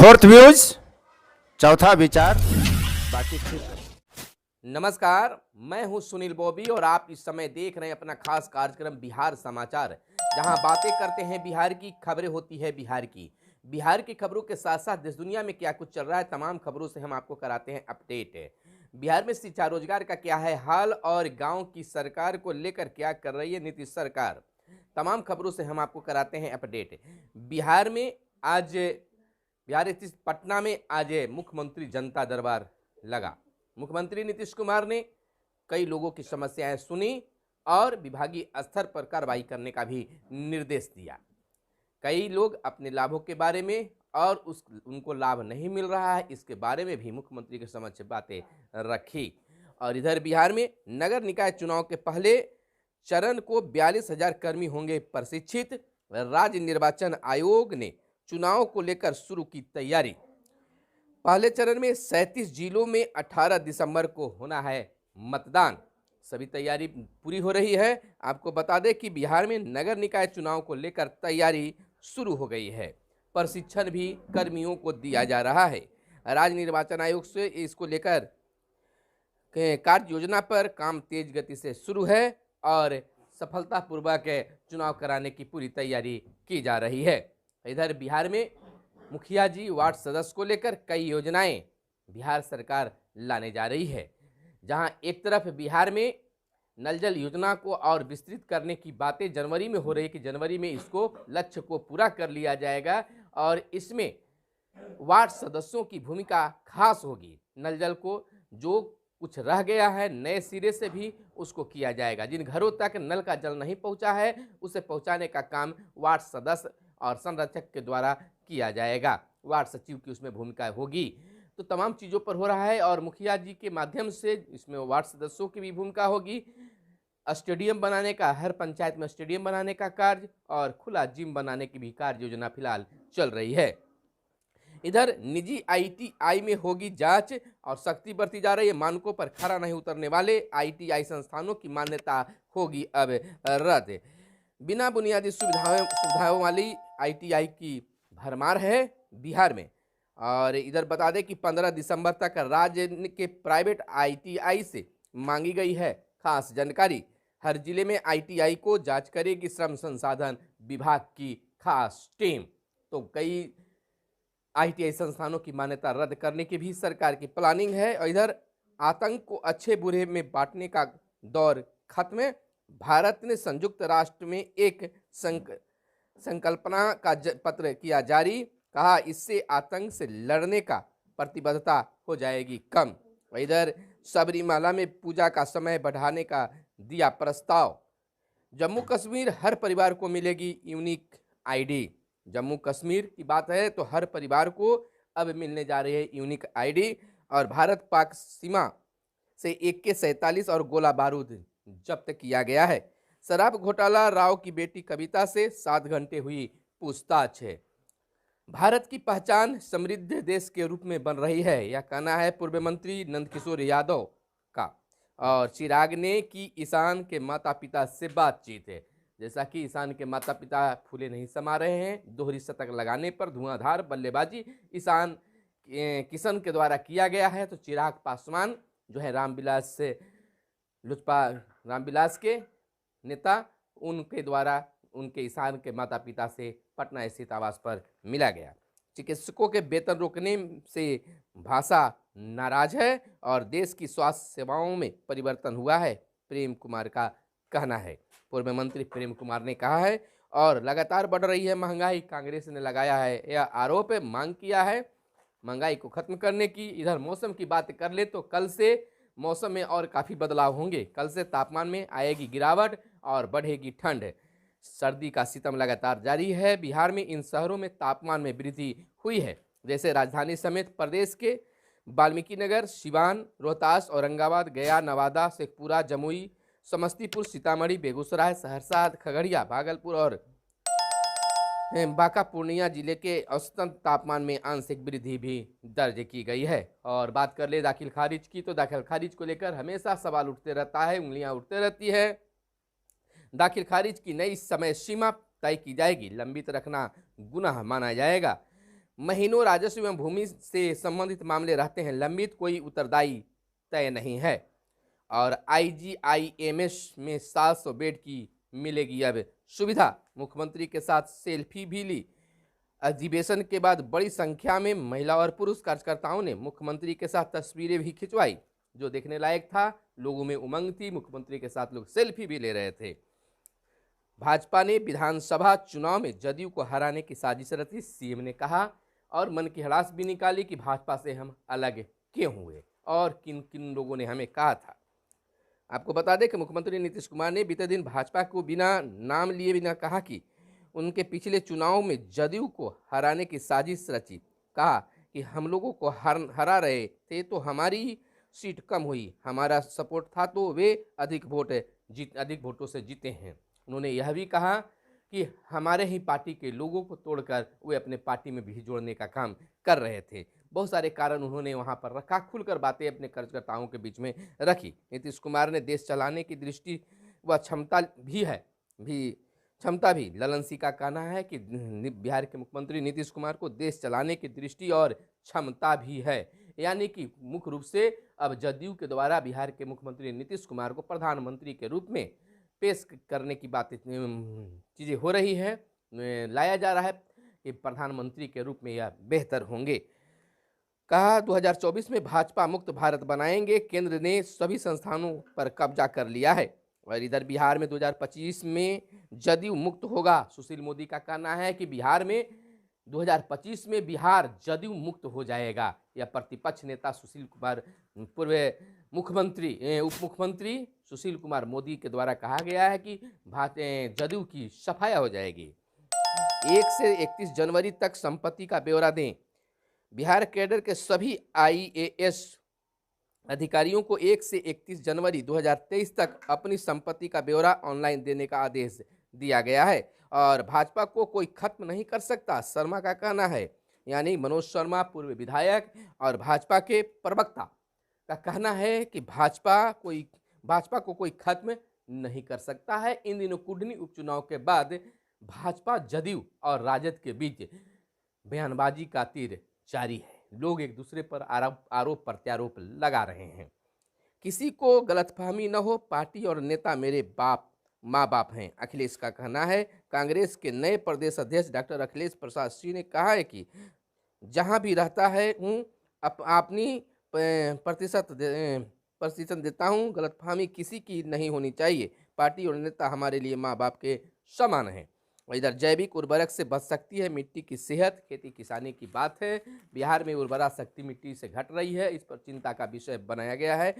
Fourth views, चौथा विचार, बाकी ठीक। नमस्कार, मैं हूं सुनील बॉबी और आप इस समय देख रहे हैं अपना खास कार्यक्रम बिहार समाचार, जहां बातें करते हैं बिहार की, खबरें होती है बिहार की। बिहार की खबरों के साथ साथ देश दुनिया में क्या कुछ चल रहा है, तमाम खबरों से हम आपको कराते हैं अपडेट। बिहार में शिक्षा रोजगार का क्या है हाल और गांव की सरकार को लेकर क्या कर रही है नीतीश सरकार, तमाम खबरों से हम आपको कराते हैं अपडेट। बिहार में आज बिहार स्थित पटना में आज मुख्यमंत्री जनता दरबार लगा। मुख्यमंत्री नीतीश कुमार ने कई लोगों की समस्याएं सुनी और विभागीय स्तर पर कार्रवाई करने का भी निर्देश दिया। कई लोग अपने लाभों के बारे में और उनको लाभ नहीं मिल रहा है इसके बारे में भी मुख्यमंत्री के समक्ष बातें रखी। और इधर बिहार में नगर निकाय चुनाव के पहले चरण को 42,000 कर्मी होंगे प्रशिक्षित। राज्य निर्वाचन आयोग ने चुनाव को लेकर शुरू की तैयारी। पहले चरण में 37 जिलों में 18 दिसंबर को होना है मतदान। सभी तैयारी पूरी हो रही है। आपको बता दें कि बिहार में नगर निकाय चुनाव को लेकर तैयारी शुरू हो गई है। प्रशिक्षण भी कर्मियों को दिया जा रहा है। राज्य निर्वाचन आयोग से इसको लेकर कार्य योजना पर काम तेज गति से शुरू है और सफलतापूर्वक चुनाव कराने की पूरी तैयारी की जा रही है। इधर बिहार में मुखिया जी वार्ड सदस्य को लेकर कई योजनाएं बिहार सरकार लाने जा रही है। जहां एक तरफ बिहार में नल जल योजना को और विस्तृत करने की बातें जनवरी में हो रही है कि जनवरी में इसको लक्ष्य को पूरा कर लिया जाएगा और इसमें वार्ड सदस्यों की भूमिका खास होगी। नल जल को जो कुछ रह गया है नए सिरे से भी उसको किया जाएगा। जिन घरों तक नल का जल नहीं पहुंचा है उसे पहुंचाने का काम वार्ड सदस्य और संरक्षक के द्वारा किया जाएगा। वार्ड सचिव की उसमें भूमिका होगी। तो तमाम चीज़ों पर हो रहा है और मुखिया जी के माध्यम से इसमें वार्ड सदस्यों की भी भूमिका होगी। स्टेडियम बनाने का, हर पंचायत में स्टेडियम बनाने का कार्य और खुला जिम बनाने की भी कार्य योजना फिलहाल चल रही है। इधर निजी आईटीआई में होगी जांच और सख्ती बरती जा रही है। मानकों पर खरा नहीं उतरने वाले आईटीआई संस्थानों की मान्यता होगी अब रद्द। बिना बुनियादी सुविधाओं वाली आईटीआई की भरमार है बिहार में। और इधर बता दें कि 15 दिसंबर तक राज्य के प्राइवेट आईटीआई से मांगी गई है खास जानकारी। हर जिले में आईटीआई को जांच करेगी श्रम संसाधन विभाग की खास टीम। तो कई आईटीआई संस्थानों की मान्यता रद्द करने की भी सरकार की प्लानिंग है। और इधर आतंक को अच्छे बुरे में बांटने का दौर खत्म। भारत ने संयुक्त राष्ट्र में एक संकल्पना का पत्र किया जारी। कहा इससे आतंक से लड़ने का प्रतिबद्धता हो जाएगी कम। इधर सबरीमाला में पूजा का समय बढ़ाने का दिया प्रस्ताव। जम्मू कश्मीर हर परिवार को मिलेगी यूनिक आईडी। जम्मू कश्मीर की बात है तो हर परिवार को अब मिलने जा रही है यूनिक आईडी। और भारत पाक सीमा से AK-47 और गोला बारूद जब्त किया गया है। शराब घोटाला राव की बेटी कविता से 7 घंटे हुई पूछताछ है। भारत की पहचान समृद्ध देश के रूप में बन रही है, यह कहना है पूर्व मंत्री नंदकिशोर यादव का। और चिराग ने की ईशान के माता पिता से बातचीत है। जैसा कि ईशान के माता पिता फूले नहीं समा रहे हैं, दोहरी शतक लगाने पर धुआंधार बल्लेबाजी ईशान किशन के द्वारा किया गया है। तो चिराग पासवान जो है रामविलास के नेता, उनके द्वारा उनके ईशान के माता पिता से पटना स्थित आवास पर मिला गया। चिकित्सकों के वेतन रोकने से भाषा नाराज है और देश की स्वास्थ्य सेवाओं में परिवर्तन हुआ है, प्रेम कुमार का कहना है। पूर्व मंत्री प्रेम कुमार ने कहा है। और लगातार बढ़ रही है महंगाई, कांग्रेस ने लगाया है यह आरोप, मांग किया है महंगाई को खत्म करने की। इधर मौसम की बात कर ले तो कल से मौसम में और काफ़ी बदलाव होंगे। कल से तापमान में आएगी गिरावट और बढ़ेगी ठंड। सर्दी का सितम लगातार जारी है। बिहार में इन शहरों में तापमान में वृद्धि हुई है, जैसे राजधानी समेत प्रदेश के वाल्मीकि नगर, सिवान, रोहतास, औरंगाबाद, गया, नवादा, शेखपुरा, जमुई, समस्तीपुर, सीतामढ़ी, बेगूसराय, सहरसा, खगड़िया, भागलपुर और बांका पूर्णिया जिले के औसतन तापमान में आंशिक वृद्धि भी दर्ज की गई है। और बात कर ले दाखिल खारिज की तो दाखिल खारिज को लेकर हमेशा सवाल उठते रहता है, उंगलियां उठते रहती है। दाखिल खारिज की नई समय सीमा तय की जाएगी, लंबित रखना गुनाह माना जाएगा। महीनों राजस्व एवं भूमि से संबंधित मामले रहते हैं लंबित, कोई उत्तरदायी तय नहीं है। और IGIMS में 700 बेड की मिलेगी अब सुविधा। मुख्यमंत्री के साथ सेल्फी भी ली। अधिवेशन के बाद बड़ी संख्या में महिला और पुरुष कार्यकर्ताओं ने मुख्यमंत्री के साथ तस्वीरें भी खिंचवाई, जो देखने लायक था। लोगों में उमंग थी, मुख्यमंत्री के साथ लोग सेल्फी भी ले रहे थे। भाजपा ने विधानसभा चुनाव में जदयू को हराने की साजिश रची, सीएम ने कहा, और मन की हड़ास भी निकाली कि भाजपा से हम अलग क्यों हुए और किन किन लोगों ने हमें कहा था। आपको बता दें कि मुख्यमंत्री नीतीश कुमार ने बीते दिन भाजपा को बिना नाम लिए बिना कहा कि उनके पिछले चुनाव में जदयू को हराने की साजिश रची। कहा कि हम लोगों को हरा रहे थे तो हमारी सीट कम हुई, हमारा सपोर्ट था तो वे अधिक वोटों से जीते हैं। उन्होंने यह भी कहा कि हमारे ही पार्टी के लोगों को तोड़कर वे अपने पार्टी में भी जोड़ने का काम कर रहे थे। बहुत सारे कारण उन्होंने वहां पर रखा, खुलकर बातें अपने कार्यकर्ताओं के बीच में रखी। नीतीश कुमार ने देश चलाने की दृष्टि व क्षमता भी ललन सिंह का कहना है कि बिहार के मुख्यमंत्री नीतीश कुमार को देश चलाने की दृष्टि और क्षमता भी है। यानी कि मुख्य रूप से अब जदयू के द्वारा बिहार के मुख्यमंत्री नीतीश कुमार को प्रधानमंत्री के रूप में पेश करने की बातें चीज़ें हो रही है, लाया जा रहा है कि प्रधानमंत्री के रूप में यह बेहतर होंगे। कहा 2024 में भाजपा मुक्त भारत बनाएंगे, केंद्र ने सभी संस्थानों पर कब्जा कर लिया है। और इधर बिहार में 2025 में जदयू मुक्त होगा। सुशील मोदी का कहना है कि बिहार में 2025 में बिहार जदयू मुक्त हो जाएगा। यह प्रतिपक्ष नेता सुशील कुमार, पूर्व मुख्यमंत्री उप मुख्यमंत्री सुशील कुमार मोदी के द्वारा कहा गया है कि जदयू की सफाया हो जाएगी। 1 से 31 जनवरी तक संपत्ति का ब्यौरा दें। बिहार कैडर के सभी IAS अधिकारियों को 1 से 31 जनवरी 2023 तक अपनी संपत्ति का ब्यौरा ऑनलाइन देने का आदेश दिया गया है और भाजपा को कोई खत्म नहीं कर सकता, शर्मा का कहना है। यानी मनोज शर्मा, पूर्व विधायक और भाजपा के प्रवक्ता का कहना है कि भाजपा को कोई खत्म नहीं कर सकता है। इन दिनों कुढ़नी उपचुनाव के बाद भाजपा, जदयू और राजद के बीच बयानबाजी का तीर जारी है। लोग एक दूसरे पर आरोप प्रत्यारोप लगा रहे हैं। किसी को गलतफहमी न हो, पार्टी और नेता मेरे माँ बाप हैं, अखिलेश का कहना है। कांग्रेस के नए प्रदेश अध्यक्ष डॉक्टर अखिलेश प्रसाद सिंह ने कहा है कि जहां भी रहता है हूँ अपनी प्रतिशत देता हूँ, गलतफहमी किसी की नहीं होनी चाहिए। पार्टी और नेता हमारे लिए माँ बाप के समान हैं। इधर जैविक उर्वरक से बच सकती है मिट्टी की सेहत, खेती किसानी की बात है। बिहार में उर्वरा शक्ति मिट्टी से घट रही है, इस पर चिंता का विषय बनाया गया है,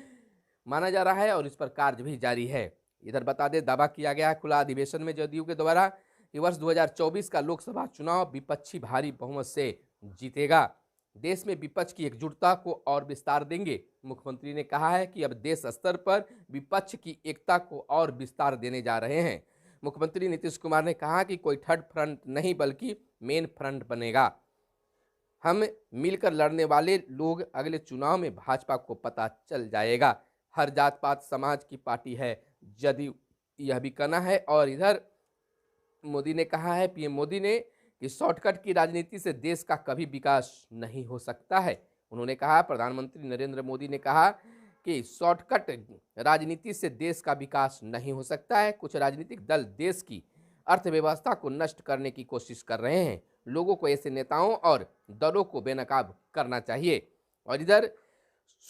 माना जा रहा है और इस पर कार्य भी जारी है। इधर बता दें, दावा किया गया खुला अधिवेशन में जदयू के द्वारा कि वर्ष 2024 का लोकसभा चुनाव विपक्षी भारी बहुमत से जीतेगा। देश में विपक्ष की एकजुटता को और विस्तार देंगे। मुख्यमंत्री ने कहा है कि अब देश स्तर पर विपक्ष की एकता को और विस्तार देने जा रहे हैं। मुख्यमंत्री नीतीश कुमार ने कहा कि कोई थर्ड फ्रंट नहीं बल्कि मेन फ्रंट बनेगा। हम मिलकर लड़ने वाले लोग अगले चुनाव में भाजपा को पता चल जाएगा। हर जात पात समाज की पार्टी है जदयू, यह भी कहना है। और इधर मोदी ने कहा है, पीएम मोदी ने, कि शॉर्टकट की राजनीति से देश का कभी विकास नहीं हो सकता है। उन्होंने कहा, प्रधानमंत्री नरेंद्र मोदी ने कहा कि शॉर्टकट राजनीति से देश का विकास नहीं हो सकता है। कुछ राजनीतिक दल देश की अर्थव्यवस्था को नष्ट करने की कोशिश कर रहे हैं। लोगों को ऐसे नेताओं और दलों को बेनकाब करना चाहिए। और इधर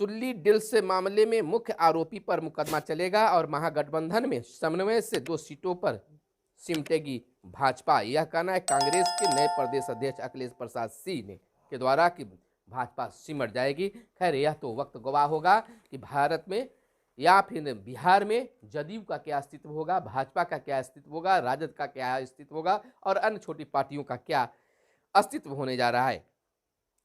सुल्ली डील्स मामले में मुख्य आरोपी पर मुकदमा चलेगा और महागठबंधन में समन्वय से 2 सीटों पर सिमटेगी भाजपा। यह कहना है कांग्रेस के नए प्रदेश अध्यक्ष अखिलेश प्रसाद सिंह ने के द्वारा कि भाजपा सिमट जाएगी। खैर, यह तो वक्त गवाह होगा कि भारत में या फिर बिहार में जदयू का क्या अस्तित्व होगा, भाजपा का क्या अस्तित्व होगा, राजद का क्या अस्तित्व होगा और अन्य छोटी पार्टियों का क्या अस्तित्व होने जा रहा है।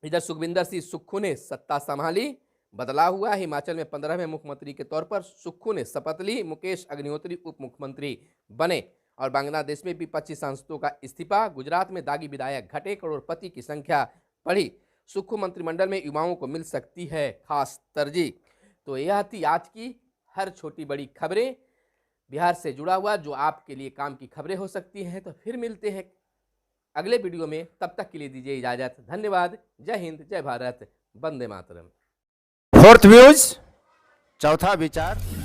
इधर सुखविंदर सिंह सुक्खू ने सत्ता संभाली, बदलाव हुआ। हिमाचल में 15वें मुख्यमंत्री के तौर पर सुक्खू ने शपथ ली। मुकेश अग्निहोत्री उप मुख्यमंत्री बने। और बांग्लादेश में विपक्षी सांसदों का इस्तीफा। गुजरात में दागी विधायक घटे, करोड़पति की संख्या बढ़ी। सुक्खू मंत्रिमंडल में युवाओं को मिल सकती है खास तरजीह। तो यह थी आज की हर छोटी बड़ी खबरें बिहार से जुड़ा हुआ, जो आपके लिए काम की खबरें हो सकती हैं। तो फिर मिलते हैं अगले वीडियो में। तब तक के लिए दीजिए इजाजत। धन्यवाद। जय हिंद, जय भारत, वंदे मातरम। फोर्थ व्यूज, चौथा विचार।